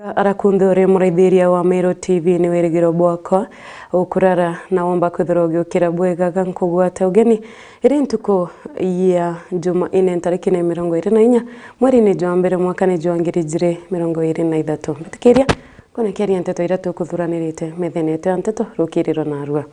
Arakunde uri muraithiria wa Meru TV ni wirigiro bwakwa ukurara na womba kwithira ugiukira bwega nkugwata ugeni iri ntuko ya juma ine tariki 24 mweri ni jwa mbere mwaka ni jwa 2023 bitikiria kone keria nteto iratu kuthuranirite methenete ya nteto rukiriro na arua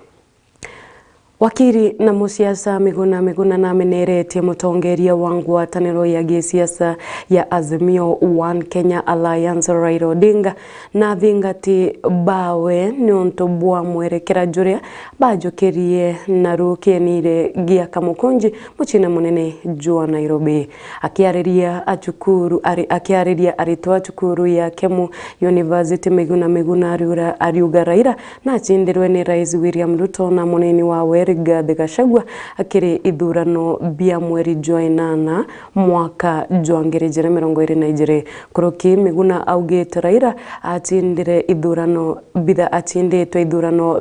wakiri na musiasa miguna na meneretie mutongeria wa ngwataniro ya gisiasa ya Azimio One Kenya Alliance Raila Odinga na thingati bawe ni untu bwa mwerekera juria bajukirie na RUKIIRI gia kamukunji muchina munene jua Nairobi akiariria aritwa chukuru ya Kemu University miguna ariuga Raila na achindirwe ni Rais William Ruto na munene wa Rigathi Gachagua akiri ithurano bia mweri jwa inana mwaka jwa 2022 kuruki miguna augite Raila atindire ithurano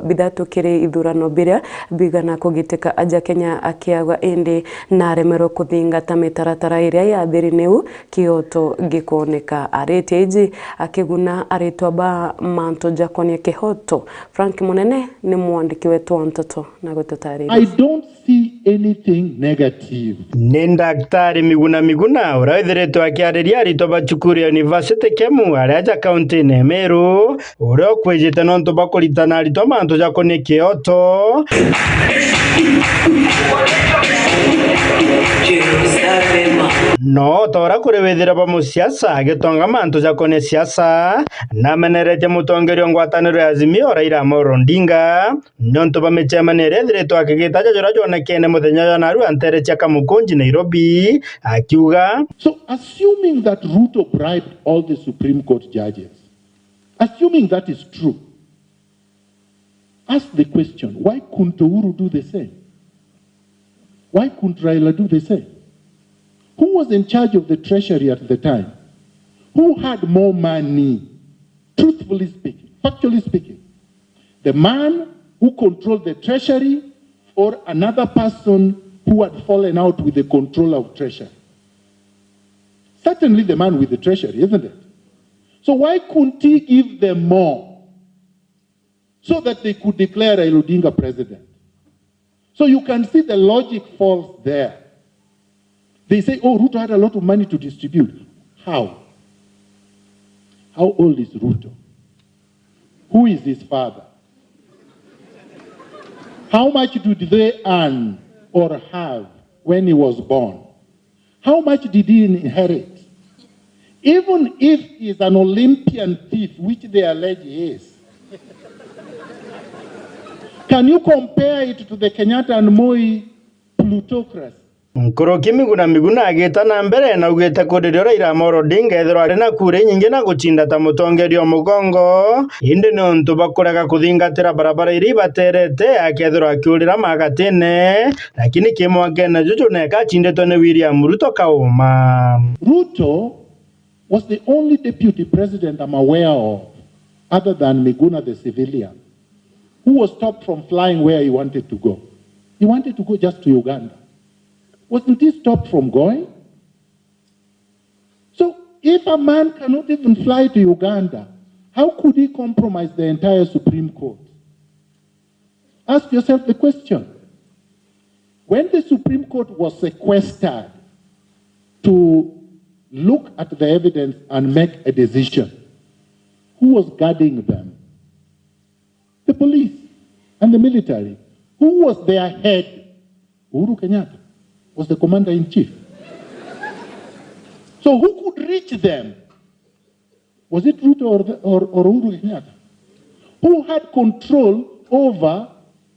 bidha tukiri ithurano biria bigana kugiteka aja Kenya akiagwa indi na remero kuthingata mitaratara iria ya thirineu kioto gikoneka areteji akiguna aritwa ba manto jakonie kihoto Frank Munene ni mwandiki wetu wa ntoto na I don't see anything negative. Ni daktari miguna uraithiritwo akiariria aritwa bachukuru ya University Kemu areja county ne Meru uria kwijite nontu bakuritana aritwa mantu jakonie kioto no tora kuri wethira ba musiasa agitonga mantu jakonie siasa na menerete mutongerio ngwataniro ya Azimio Raila Odinga nontu bamechemanire thiritwo akigitaja jora jona kene muthenya ya naru antere cha kamukunji Nairobi akiuga. So assuming that Ruto bribed all the Supreme Court judges, assuming that is true, ask the question, why couldn't Uhuru do the same? Why couldn't Raila do the same? Who was in charge of the treasury at the time? Who had more money? Truthfully speaking, factually speaking, the man who controlled the treasury or another person who had fallen out with the control of treasury? Certainly the man with the treasury, isn't it? So why couldn't he give them more so that they could declare Raila Odinga president? So you can see the logic falls there. They say, oh, Ruto had a lot of money to distribute. How? How old is Ruto? Who is his father? How much did they earn or have when he was born? How much did he inherit? Even if he's an Olympian thief, which they allege he is, can you compare it to the Kenyatta and Moi plutocracy? Kuruki miguna agita na mbere na ugite kuririo Raila Odinga ethirwa ari na kure nyingi na guchinda ta mutongerio mugongo indi ni untu bakurega kuthingatira barabara iri baterete akethirwa akiurira magatine lakini kimwangena juju neka chindetwo ni William Ruto kauma. Ruto was the only deputy president I'm aware of, other than Miguna the civilian, who was stopped from flying where he wanted to go. He wanted to go just to Uganda. Wasn't he stopped from going? So if a man cannot even fly to Uganda, how could he compromise the entire Supreme Court? Ask yourself the question. When the Supreme Court was sequestered to look at the evidence and make a decision, who was guarding them? The police and the military. Who was their head? Uhuru Kenyatta was the commander-in-chief. So who could reach them? Was it Ruto or Uhuru Kenyatta? Who had control over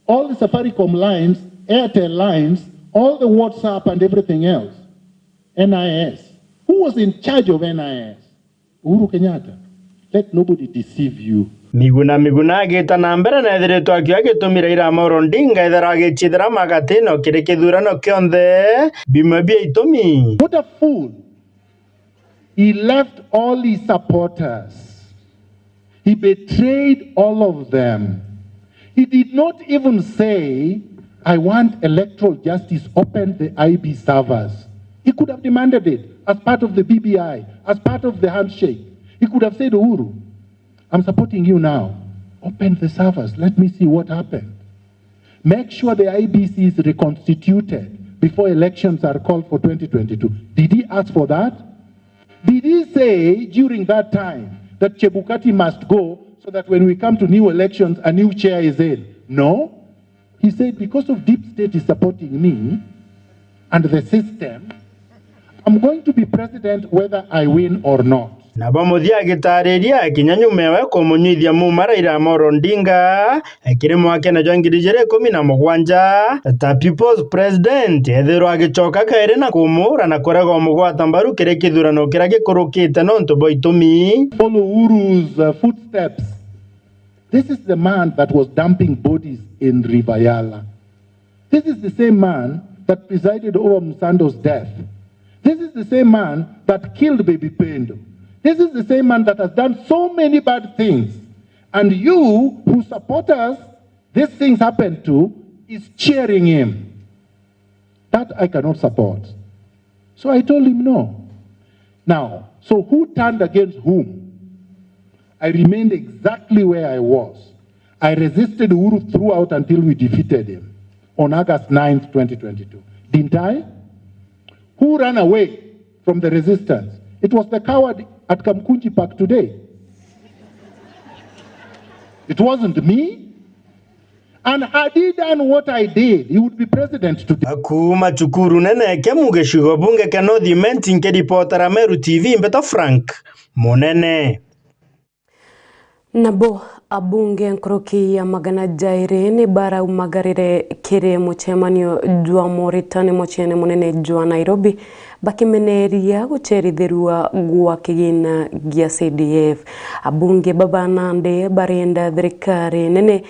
all the Safaricom lines, Airtel lines, all the WhatsApp and everything else? NIS. Who was in charge of NIS? Uhuru Kenyatta. Let nobody deceive you. Miguna agita na mbere na ethiritwo akiagitumira Raila Odinga ethera agichithira magatino kiri kithurano kionthe bimabia itumi. What a fool. He left all his supporters. He betrayed all of them. He did not even say, I want electoral justice, open the IB servers. He could have demanded it as part of the BBI, as part of the handshake. He could have said, Uhuru, I'm supporting you now. Open the servers. Let me see what happened. Make sure the IBC is reconstituted before elections are called for 2022. Did he ask for that? Did he say during that time that Chebukati must go so that when we come to new elections, a new chair is in? No. He said, because of deep state is supporting me and the system, I'm going to be president whether I win or not. Na bamuthia agitariria kinyanyumewe kumunyithia mumara ira Amolo Odinga ekiri mwake na jangirije 17 ta people's president ethero agicoka kaire na kumura na korego mugwata mbaru kire kithurano kira gikurukite no ntubo itumi. Follow Uhuru's footsteps. This is the man that was dumping bodies in River Yala. This is the same man that presided over Msando's death. This is the same man that killed baby Pendo. This is the same man that has done so many bad things. And you, who support us, these things happen to, is cheering him. That I cannot support. So I told him no. Now, so who turned against whom? I remained exactly where I was. I resisted Uhuru throughout until we defeated him on August 9th, 2022. Didn't I? Who ran away from the resistance? It was the coward at Kamkunji Park today. It wasn't me. And had he done what I did, he would be president today. Akuma chukuru nene kemuge shigo bunge kanodi menti nke reportera Meru TV mbeto Frank Monene. Nabo abunge nkoroki ya magana jaire ni bara umagarire kire muchemanio jua Moritani mochene munene jua Nairobi bakimeneria gucheritherua gwa kigina gia CDF. Abunge baba nande barenda thirikari nene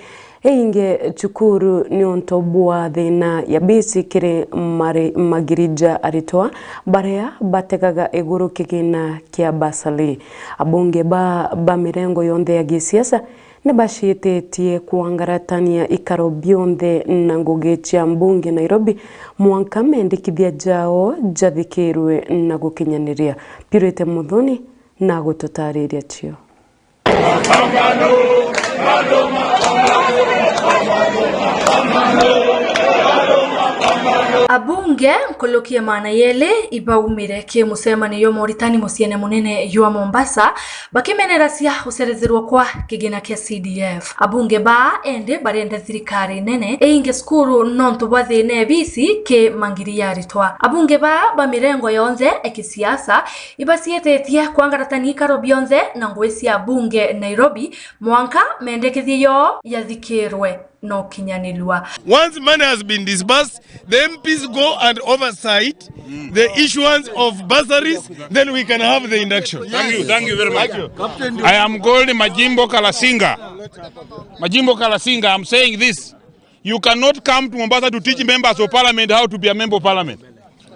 einge chukuru nionto bua thina ya bisi kire magirija aritoa barea bategaga eguru kigina kia basali. Abunge ba mirengo yonde ya gisiasa ne bashietetie kuangaratania ikaro bionde na ngugi cia mbunge Nairobi mwanka mendikithia jao jathikirwe na gukinyaniria. Pirete Muthoni na gututariria cio. Abunge nkolokia maana yele ibaumire ke musemani yo Moritani musiene munene yo Mombasa bakimenerasia userezerwa kwa kigina kia CDF. Abunge ba ende barenda thirikari nene einge skuru nonto bathine bisi ke mangiria ritwa. Abunge ba mirengo yonze ekisiasa ibasietetia kwangaratani karo bionze na ngwesi abunge Nairobi mwanka mendekithio yathikirwe no kinyanilwa. Once money has been disbursed, the MPs go and oversight the issuance of bursaries, then we can have the induction. Thank you very much. I am called Majimbo Kalasinga. Majimbo Kalasinga, I'm saying this. You cannot come to Mombasa to teach members of parliament how to be a member of parliament.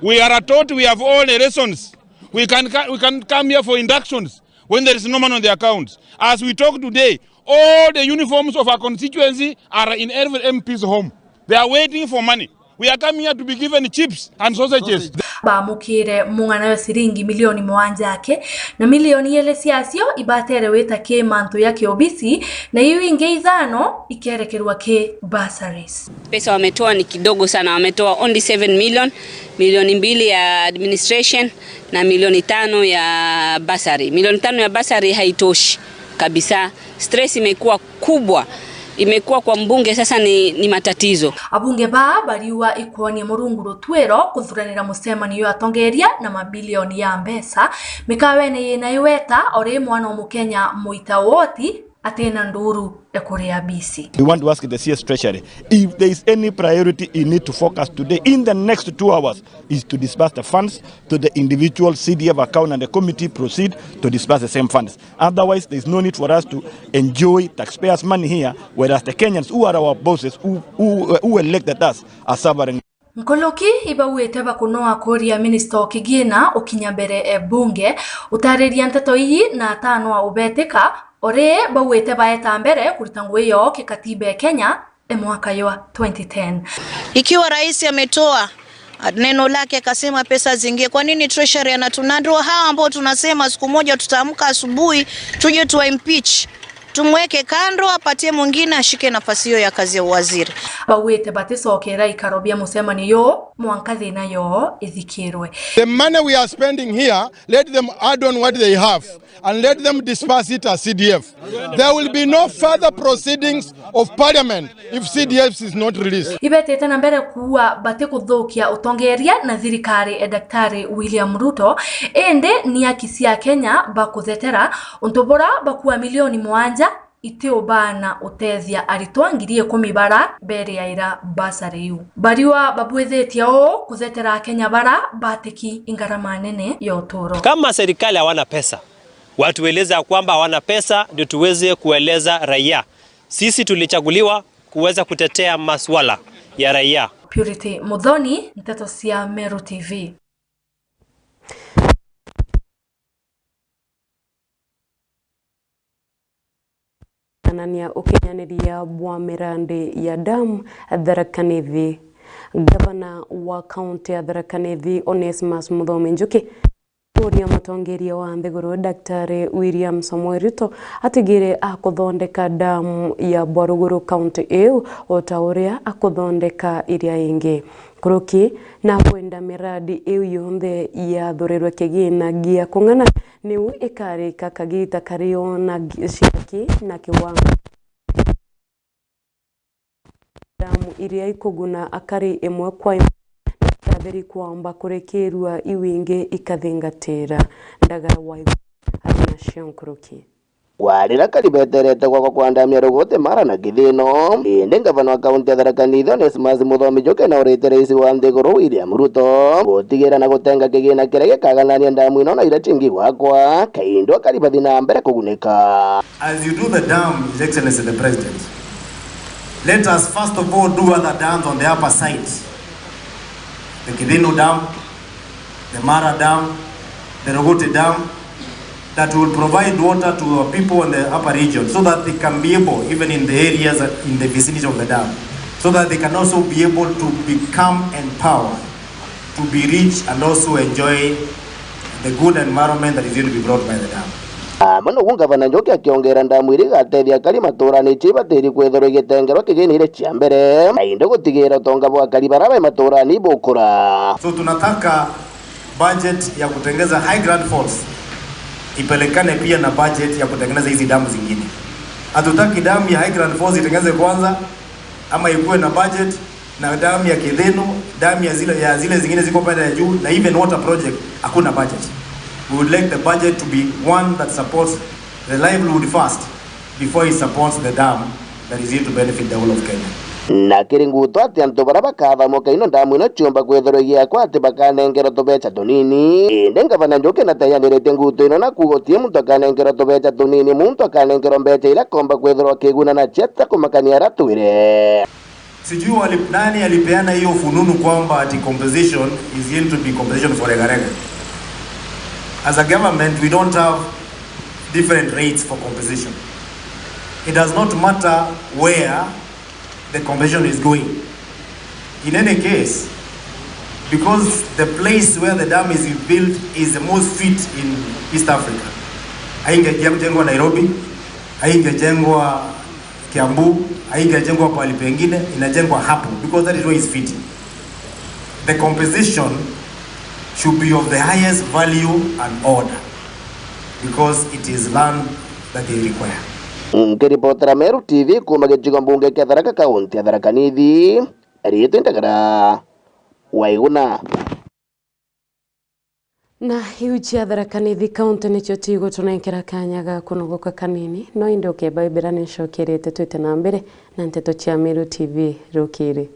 We are taught we have all the lessons. We can come here for inductions when there is no money on the accounts. As we talk today, all the uniforms of our constituency are in every MP's home. They are waiting for money. We are coming here to be given chips and sausages. Bamukire mungana wa siringi milioni mwanja yake na milioni yele siasio ibatere weta ke manto yake obisi na hiyo ingeizano ikerekerwa ke bursaries. Pesa wametoa ni kidogo sana, wametoa only 7 million, milioni 2 ya administration na milioni 5 ya bursary. Milioni 5 ya bursary haitoshi kabisa. Stress imekuwa kubwa. Imekuwa kwa mbunge sasa ni matatizo. Abunge bariwa ikuoni murunguru twero kuthuranira musemani yo atongeria na mabilioni ya mbesa mikawene yena iweta ore mwana mukenya muita woti atena nduru ekorea BC. We want to ask the CS Treasury if there is any priority you need to focus today in the next 2 hours is to disburse the funds to the individual CDF account and the committee proceed to disburse the same funds. Otherwise, there is no need for us to enjoy taxpayers' money here, whereas the Kenyans who are our bosses, who elected us, are suffering. Nkoloki ibawete bakunoa koria minister okigina okinyambere bunge utareria nteto iyi na tano wa ubeteka ore bawete baeta mbere kuritangwe yo kikatibe Kenya mwaka wa 2010. Ikiwa rais ametoa neno lake akasema pesa zingie, kwa nini treasury anatunandwa hawa ambao tunasema siku moja tutaamka asubuhi tuje tuwa impeach tumweke kando, apatie mwingine ashike nafasi hiyo ya kazi ya waziri. Bawete batisokera ikarobia musemaniyo mwankathi nayo ithikirwe. The money we are spending here, let them add on what they have and let them disperse it as CDF. There will be no further proceedings of parliament if CDF is not released. Ibetete na mbere kuwa batikuthukia utongeria na thirikari Daktari William Ruto ende ni akisia Kenya bakuthetera untobora bakuwa milioni 7 iteo bana utethia aritwa ngiri 10 bara bere ya ira basari yu bariwa babwethetia o kuthetera Kenya bara batiki ingarama nene ya utoro. Kama serikali hawana pesa, watueleza kwamba hawana pesa ndio tuweze kueleza raia. Sisi tulichaguliwa kuweza kutetea maswala ya raia. Purity Mudhoni, NTETO cia Meru TV. Anania ukinyaniria bwa mirande ya damu Tharaka Nithi. Gavana wa kaunti ya Tharaka Nithi Onesmus Muthomi Njuki Uria mutongeria wa Nthiguru Daktari William Samuel Ruto atigire akuthondeka damu ya Bwaruguru kaunti eu ota uria akuthondeka iria ingi kuruki na kwenda miradi eu yonthe ya thurirwe kigina gia kung'ana niu ikarika kagita kario na shiriki na kiwango damu iria ikuguna akari imwe kwa imwe Kadiri kwamba kurekerwa iwinge ikathingatira ndagara waigu arina shionkuruki warira karibeterete kwa kwandamia rugote mara na githino inde gavana wa kaunti ya Tharaka Nithi Onesmus Muthomi Njuki na urite rais wa Nthiguru William Ruto gutigira na gutenga kigina kirege kaganania ndamu ino na ira tingi gwakwa kaindo karibathi na mbere kugunika. As you do the dam, His Excellency the President, let us first of all do other dams on the upper side. The Kidino Dam, the Mara Dam, the Rogote Dam, that will provide water to our people in the upper region so that they can be able, even in the areas in the vicinity of the dam, so that they can also be able to become empowered, to be rich and also enjoy the good environment that is going to be brought by the dam. Mano gavana Njuki akiongera ndamu iri gatethia kari maturani chibatiri kwethero igitengerwa kiginire chia mbere na inde gutigira tonga bwa kari barabe maturani bukura. So tunataka budget ya kutengeza high grand falls ipelekane pia na budget ya kutengeneza hizi damu zingine. Hatutaki damu ya high grand falls itengeneze kwanza ama ikuwe na budget na damu ya Kidheno, damu ya zile zingine ziko pale ya juu na even water project hakuna budget. We would like the budget to be one that supports the livelihood first before it supports the dam that is here to benefit the whole of Kenya. Na kiringuto ati antu baraba kathamuka ino damu ino chiomba kwethero giakwa ati bakanengera tubecha tunini inde gavana Njuki na tayanirite nguto ino na kugotie muntu akanengera tubecha tunini muntu akanengera mbecha ila komba kwethero kiguna na cheta kumakania ratwire. Sijui nani alipeana hiyo fununu kwamba ati compensation is going to be compensation for regarega. As a government, we don't have different rates for compensation. It does not matter where the compensation is going. In any case, because the place where the dam is built is the most fit in East Africa. Haingejengwa Nairobi, haingejengwa Kiambu, haingejengwa pahali pengine, inajengwa hapo because that is where it's fitting. The compensation should be of the highest value and order because it is land that they require. Nkiripotera Meru TV kuma gichigo mbunge kia Tharaka kaunti ya Tharaka Nithi rito ndagara waiguna na hiuchi ya Tharaka Nithi kaunti nicho tigo tunenkera kanyaga kunogoka kanini no inde ukebabira nicokirite twite na mbere na NTETO cia Meru TV RUKIIRI.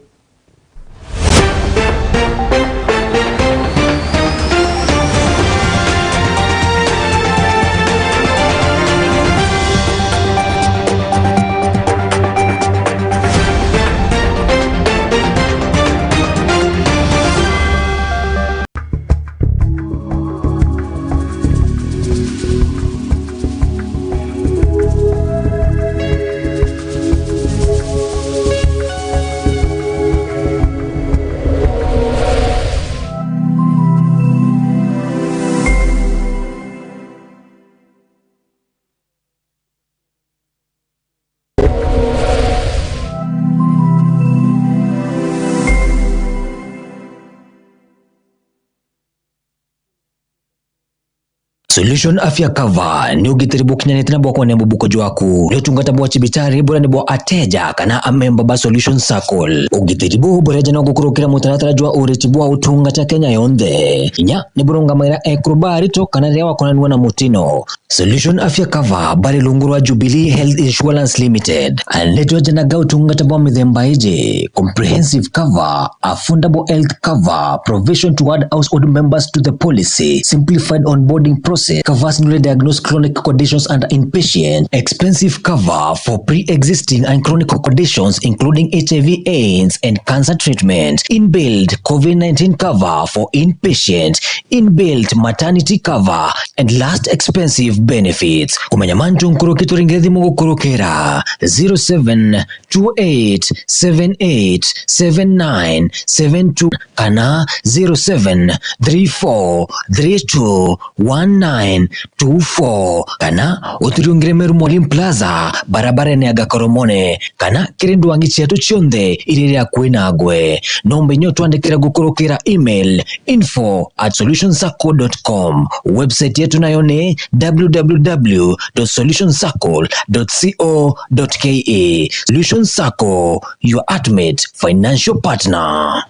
Solution Afya Cover ni ugitiri bukinyanite na bwako ne mubuko jwaku ni utungata bwa chibitari bora ne bwa ateja kana amemba ba Solution Circle ugitiri bu boreja no gukurukira mutaratara jwa ureti bwa utungata Kenya yonde inya ni burunga maira ekrobari to kana rewa konanwa na mutino Solution Afya Cover bari lungurwa Jubilee Health Insurance Limited aneto jana ga utungata bwa mithemba ije comprehensive cover, affordable health cover, provision to add household members to the policy, simplified onboarding process, covers newly diagnosed chronic conditions and inpatient, expensive cover for pre-existing and chronic conditions including HIV/AIDS and cancer treatment, inbuilt COVID-19 cover for inpatient, inbuilt maternity cover, and last expensive benefits. Kumanyamantu nkurukitu ringezi mungu kurukera 0728787972 kana 0734321924 kana uturiungire Meru Mwalimu Plaza barabara ni agakoromone kana kirindu wangi chetu chionde iriri ya kuinagwe nombe nyotu andekira gukurukira email info@solutionscircle.com website yetu nayone www.solutionscircle.co.ke. Solution Circle, your ultimate financial partner.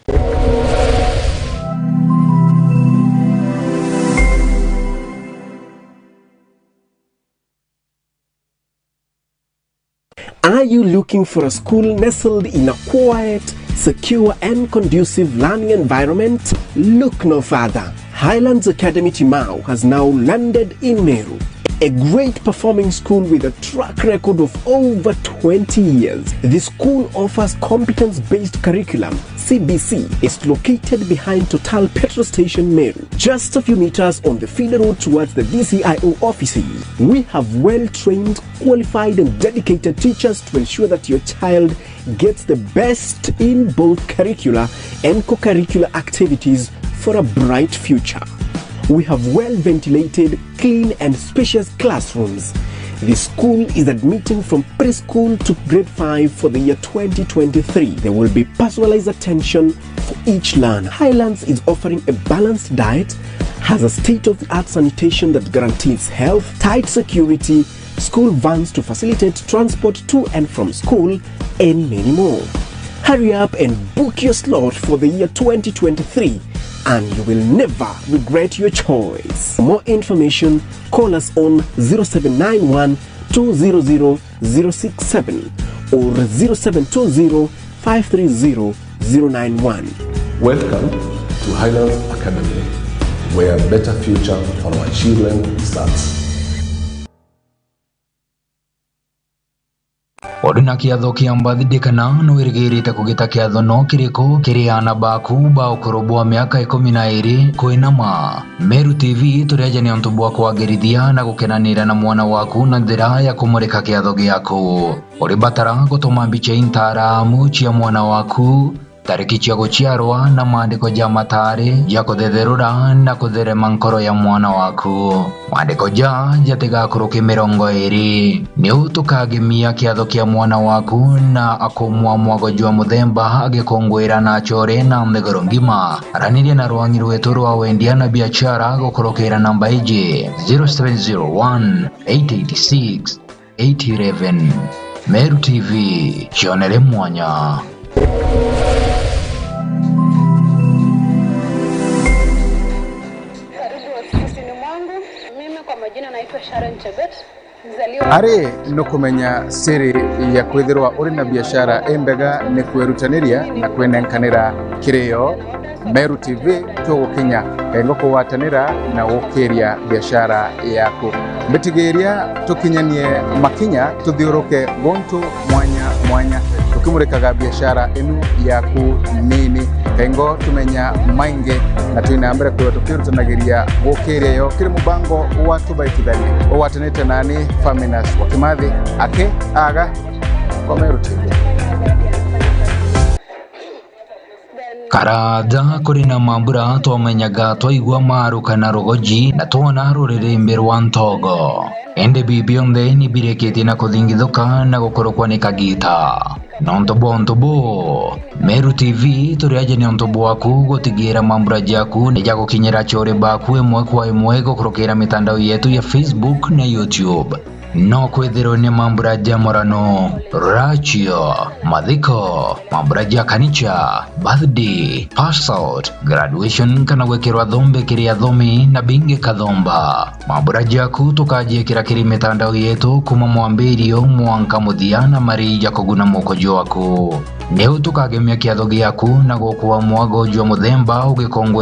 Are you looking for a school nestled in a quiet, secure and conducive learning environment? Look no further. Highlands Academy Timau has now landed in Meru, a great performing school with a track record of over 20 years. The school offers competence-based curriculum. CBC is located behind Total Petrol Station Meru, just a few meters on the feeder road towards the DCIO offices. We have well-trained, qualified and dedicated teachers to ensure that your child gets the best in both curricular and co-curricular activities for a bright future. We have well-ventilated, clean and spacious classrooms. The school is admitting from preschool to grade 5 for the year 2023. There will be personalized attention for each learner. Highlands is offering a balanced diet, has a state-of-the-art sanitation that guarantees health, tight security, school vans to facilitate transport to and from school, and many more. Hurry up and book your slot for the year 2023. And you will never regret your choice. For more information, call us on 0791 200 067 or 0720 530 091. Welcome to Highlands Academy, where a better future for our children starts. Oduna kiatho kiambathidikana no irigirite kugita kiatho no kiriko kiriana baku ba ukurubwa miaka 12 kuinama. Meru TV tureje ni ontu bwa kwagirithia na gukenanira na mwana waku na njira ya kumurika kiatho giaku. Uri batara gutuma mbica intaramu cia mwana waku, tariki cia guciarwa na maandiko ja matari ya kuthetherura na kutherema nkoro ya mwana waku. Maandiko ja jatigakuruki 20 ni utukagemia kiatho kia mwana waku na akomwa mwago jwa muthemba agikongwira na chore na mthegoro ngima. Araniria na rwangi rwetu rwa wendia na biashara gukurukira namba iji 0701 886 811. Meru TV, chionere mwanya. Ari no kumenya siri ya kwithirwa uri na biashara embega ni kwerutaniria na kwenenkanira kirio. Meru TV tugukinya engo kuwatanira na gukiria biashara yaku. Mbitigeria tukinyanie makinya tuthiuruke gontu mwanya tukimurikaga biashara enu yaku nini engo tumenya mainge na tuinambere kwa tukirutanagiria gukiria yo kiri mubango watu baitithani owatanite nani Faminas wakimathi ake aga kwa Meru TV. Karada kuri na mambura twamenyaga twaigwa maru kana rogoji na twona rurire rwa ntogo ende bibionde ni bireketi na kuthingithuka na gukorokwa ni kagita nontobo Meru TV turiaje ni ontobo waku gotigira mambura jaku nejago kinyera chore baku emwe kwa emwe gokurokera mitandao yetu ya Facebook na YouTube. No kwethero ni mambura jamorano, rachio, madhiko, mambura jakanicha, birthday, pass out, graduation kana wekerwa dhombe kiria dhomi na binge kadhomba. Mambura jaku tukaje kiri mitandao yetu kuma mwambirio mwanka muthiana mari jakoguna moko joaku. Neu tukagemia kiathogi yaku na gokuwa mwago jwa muthemba ugikongwe